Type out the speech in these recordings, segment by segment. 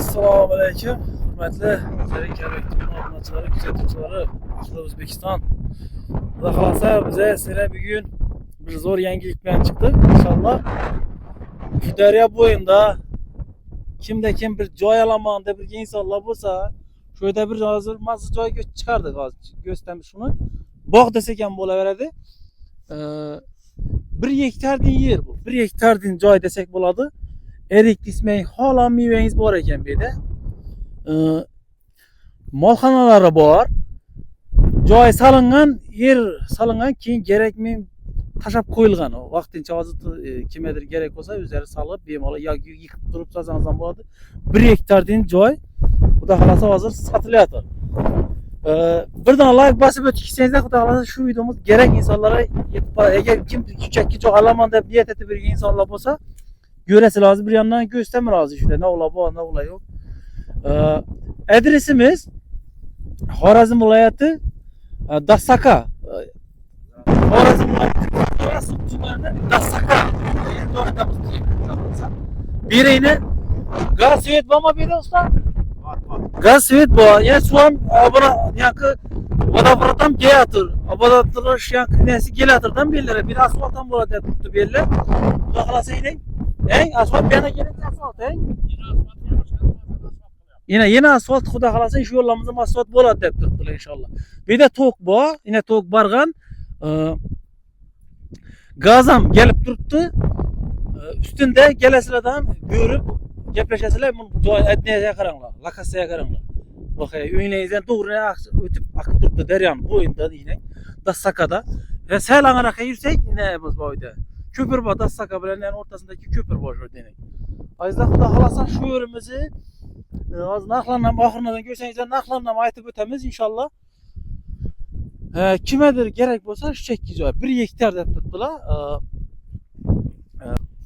Assalomu alaykum. Hurmatli kerak ma'lumotchilari, kuzatuvchilari, ahli O'zbekiston. Xudo xolasa biza sizlar bugun bir zo'r yangilik bilan chiqdik. Inshaalloh shu daryo bo'yida kimda kim bir joy olaman deb bilgan insonlar bo'lsa, shu yerda bir hozir mazza joyga chiqardik hozir. Gösteramiz shuni. Bog' desak ham bo'laveradi. 1 hektardan yer bu. 1 hektardan joy desak bo'ladi. Erik dismay hala mevangiz bor ekan bu yerda. Molxonalari bor. Joy solingan, yer solingan, keyin kerakmi tashab qo'yilgan. Vaqtincha hozir kimgadir kerak bo'lsa, o'zlari solib, bemalol yoki yig'ib turib sozangiz ham bo'ladi. 1 hektardan joy. Xudo xolasa hozir sotilyapti. Birdan like bosib o'tib ketsangiz, xudo xolasa shu videomiz kerak insonlarga yetib boradi. Agar kim shunchaki joy olaman deb niyat etib yurgan insonlar bo'lsa, göresi lazım, bir yandan gösterme lazım işte, ne ola bu, ne ola yok. Adresimiz Xorazm viloyati Dasaka. Xorazm viloyati Dasaka. Birine gaz svet var mı bir de usta? Gaz svet var. Ya şu an abone yankı Vodoprotam gelatır. Vodoprotam yankı nesi gelatırdan belirler. Bir asfalttan burada tuttu belirler. Bakılasa yine. Asfalt bana gerek asfalt, Yine asfalt xudo xolasa shu yo'llarimizni asfalt bo'ladi deb turibdilar inshaalloh. Bu yerda tok bor, yine tok borgan. Gaz ham kelib turibdi. Ustunda kelasizlardan ko'rib gaplashasizlar, bu joy adniyaga qaranglar, lokatsiyaga qaranglar. Bakay, uyingizdan to'g'ri o'tib aqib turibdi daryoning bo'yida yine Dasakada. Ve sel anaqa yursak, yine biz bu yerda köpür var, Dasaka bilen yani ortasındaki köpür var şu denek. Ayızda xudo xolasa şu yerimizi az naqlandan ahırından görseniz naqlandan aytıp ötemiz inşallah. Kimedir gerek bo'lsa şu çekki joy 1 hektar deb turibdilar.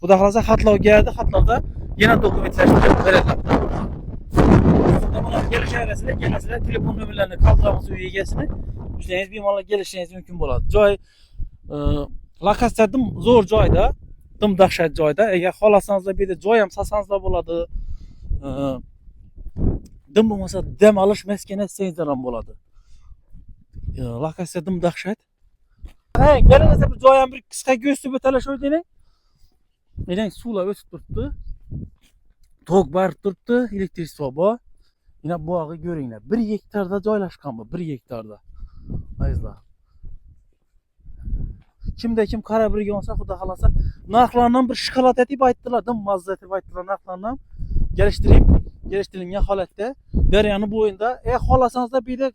Xudo xolasa xatlov geldi, xatlovda yana dokumentlashtirib beriladi. Buna gelişler telefon nömrelerini kaldıramiz uy egasini. Bizlarning bemalol kelishingiz mumkin bo'ladi. Joy lokatsiyadim zo'r joyda, dim dahshat joyda. Agar xohlasangiz bu yerda joy ham solsangiz bo'ladi. Dim bo'lmasa dam olish maskani istsangiz ham bo'ladi. Lokatsiyadim dahshat. Kelingizda bir joy ham bir qisqa ko'rsatib o'talar shu yerda. Menang suvlar o'tib turibdi. Tok borib turibdi, elektrичество bor. Yine bu ağı ko'ringlar. 1 hektarda joylashgan bu, 1 hektarda. Ayızlar. Kimde kim kara birga olsa xudo xolasa narxlardan bir shikolat etib aytdilar, dim mazza etib aytdilar narxlardan geliştirilgan holatda daryoning bo'yida xohlasangiz bir de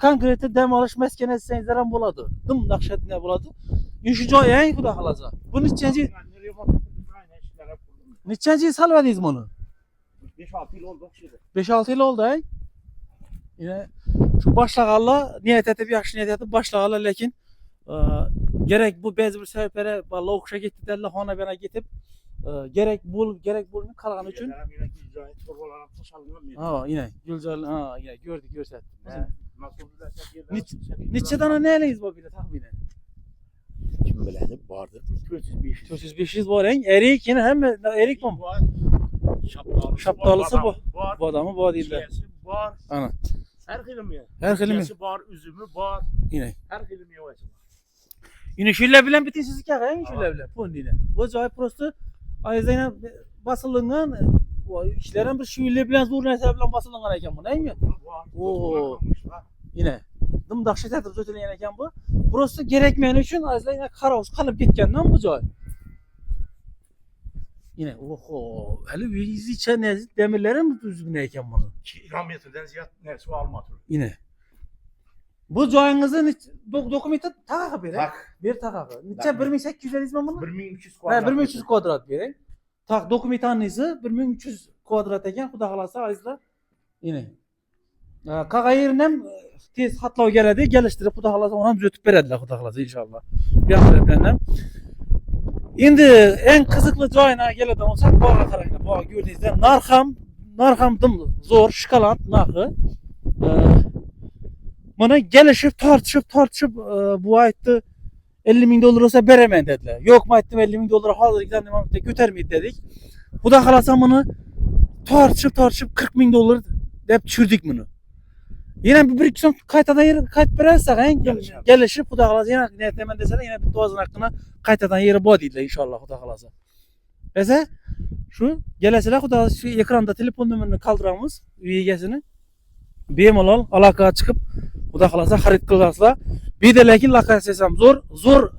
konkret dam olish maskani etsangiz ham bo'ladi. Dim dahshat ne bo'ladi? Shu joy xudo xolasa. Bu nechanchi yil salvadingiz buni? 5-6 yıl oldu. 5-6 yıl oldu Yine şu başlağanlar niyet etip yaxshi niyet etip başlağanlar lekin gerek bu bazı bir sebeplere vallahi okuşa gitti derler hana bana gidip gerek bulun kalağın için. Yine Gülcal yine gördük görsettim. Niçe tane ne eleyiz bu bile tahminen? Kim biledi vardır. 400-500 var erik yine hem erik mi? Şaptalısı bu. Bu adamı bu değiller. Var. Ana. Her kılım ya. Her kılım. Var, üzümü var. Yine. Her kılım ya var. Yine şöyle bilen bitinsizlik ya şöyle bilen. Bu yine. Bu joy prosto ayızayna basılıngan işlerin bir şöyle bilen zor nesel bilen basılıngan ekan bu değil mi? Oo. Yine. Dım dahşet etip ötülen ekan bu. Prosto gerekmeyen için ayızayna karavuz kalıp gitkendan bu joy. Yine oho, hele yüzü içe nezik demirlerin mi düzgün ekan bunu? Kilometreden ziyade neresi almadı. Yine. Bu joyingizin dokumenti taqaqi bering. Tak. Bir taqaqi. Necha 1850 mi bunu? 1300 kvadrat. 1300 kvadrat bering. Tak dokumentanisi 1300 kvadrat ekan, xudo xolasa azizlar. Yine. Qag'ayirni ham tez xatlov keladi, kelishtirib xudo xolasa uni ham tuzatib beradilar xudo xolasa inshaalloh. Bu bilan ham endi eng qiziqli joyina keladigan bo'lsak, bog'ga qaranglar. Bog' ko'rdingizlar, narxam dim zo'r, shikolat narxi. Mana gelişip tartışıp bu aytdi 50 ming dollar olsa beraman dedilar. Yok mu aytdim 50 ming dollar hozir gidamman götürmeydi dedik. Xudo xolasa buni tartışıp 40 bin dolar dep düşürdük bunu. Yine bir iki son kaytadan yeri kayıt verersek gelişip Xudo kalasa yine ne demen desene yine bir doğazın hakkında kaytadan yeri bu değil inşallah Xudo kalasa. Ese şu gelesiler Xudo kalasa şu ekranda telefon numarını kaldıramız üyegesini. Bemalol alakaga çıkıp Xudo kalasa xarid kılgaslar. Bir de lekin lokasiyam zor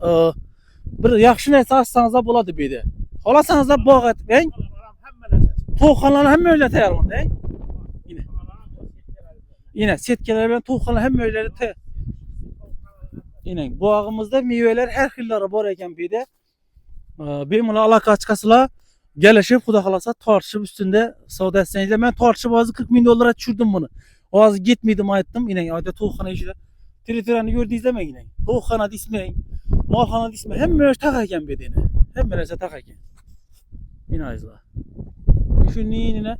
bir yaxshi narsa alsangiz da bo'ladi bu yerda. Xolasangiz da bog' etmang. To'xonlarni hamma yo'lda tayyorlandi. Yine setkeler bilan to'xonlar hamma yo'llarda yine bog'imizda mevalar har xillari bor ekan bu yerda. Bemalol aloqa chiqasizlar. Gelişip Xudo kalasa tartışıp üstünde savdo etseniz ben tartışıp hozir 40 bin dolara düşürdüm bunu. Hozir gitmeydim aytdim. Yine ayda to'xona ishida Twitter'ni gördüngiz mi yine? To'xona dismang, molxona dismang, hamma yo'l taq ekan bu yerda. Hamma narsa taq ekan. Yine ayızlar. Şunun yine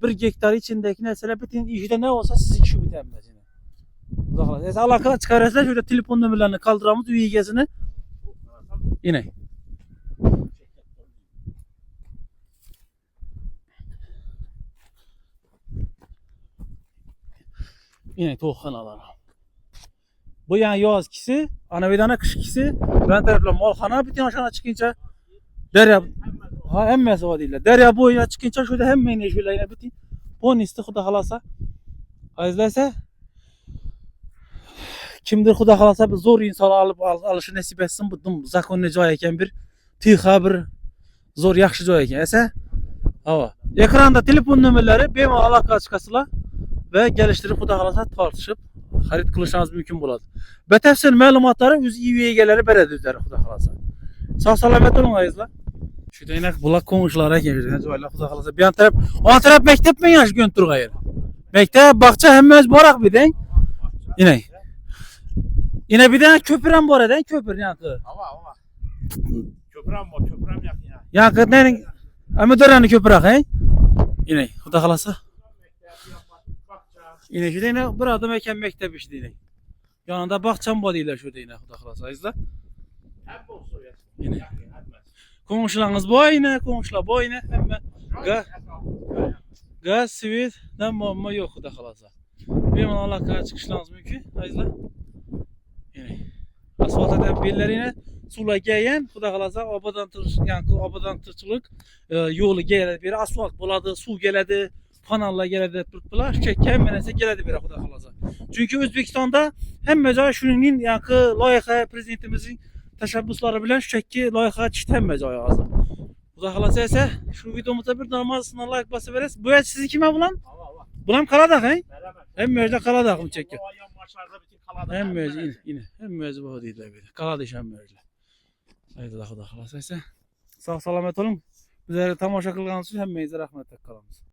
bir gektar içindeki mesela bütün işde ne olsa siz işi bitemez yine. Xudo kalasa. Siz aloqa chiqarasizlar, şurada telefon numaralarını kaldıramiz üyegesini. Yine. Yine to'xonalar. Bu yani yoz kisi, ana vidana kış kisi. Ben tarafla molxona bütün aşağıya çıkınca derya ha hemmesi o değil. Derya boyuna çıkınca şurada hemmeyin şöyle bütün bonisti Xudo kalasa. Azlasa kimdir Xudo kalasa bir zor insan alıp alışı nasip etsin bu zakonlu joy ekan bir tiha bir zor yaxshi joy ekan. Esa hava. Ekranda telefon numarları bemalol aloqa chiqasizlar ve geliştirip Xudo kalasa tartışıp xarid qilishingiz mümkün bo'ladi. Batafsil ma'lumotları o'z egalari beradi o'zlari Xudo kalasa. Sog' salomat bo'ling azizlar. Şurada yine bulak komşular ekan joylar Xudo kalasa. Bir taraf mektep mi yaş gün turgayır? Mektep, bakça hemmez borak bir den. Yine bir tane köpüren bor eden köpür yankı. Hava. Köprem var, köprem yakın ya. Yankı neyin? Amidorani köpürak he? Yine Xudo kalasa. Yine şurada yine bir adım eken mektep işte yine. Yanında bakçam var deyirler şurada yine Xudo kalasa azizlar. Yine. Komşularınız boy yine, komşular boy yine. Hemen gaz, sivit, ne muamma yok Xudo kalasa. Bemalol aloqaga chiqishingiz mumkin azizlar. Yine. Asfalt eden bellerine suvlar gelyen Xudo kalasa obadantirchilik yo'li geladi beri asfalt bo'ladi, suv keladi, kanallar geladi, turtdilar. Chekkan menasa keladi beri Xudo kalasa. Çünkü O'zbekistonda hamma joy shuning yangi loyiha prezidentimizning tashabbuslari bilan shunchaki loyiha chiqdi hamma joy hozir. Xudo kalasa esa shu videomizda bir normal like bosib berasiz. Bu sizniki kim bulan? Bulan Kaladaq he? Hamma joyda Kaladaq unchaki. Hamma joy yine hamma joy bu deydilar böyle. Kaladaq hamma joyda. Haydi Xudo kalasa esa sog' salomat bo'ling. Bizlarni tomosha qilganingiz uchun hammangizga rahmat qilamiz.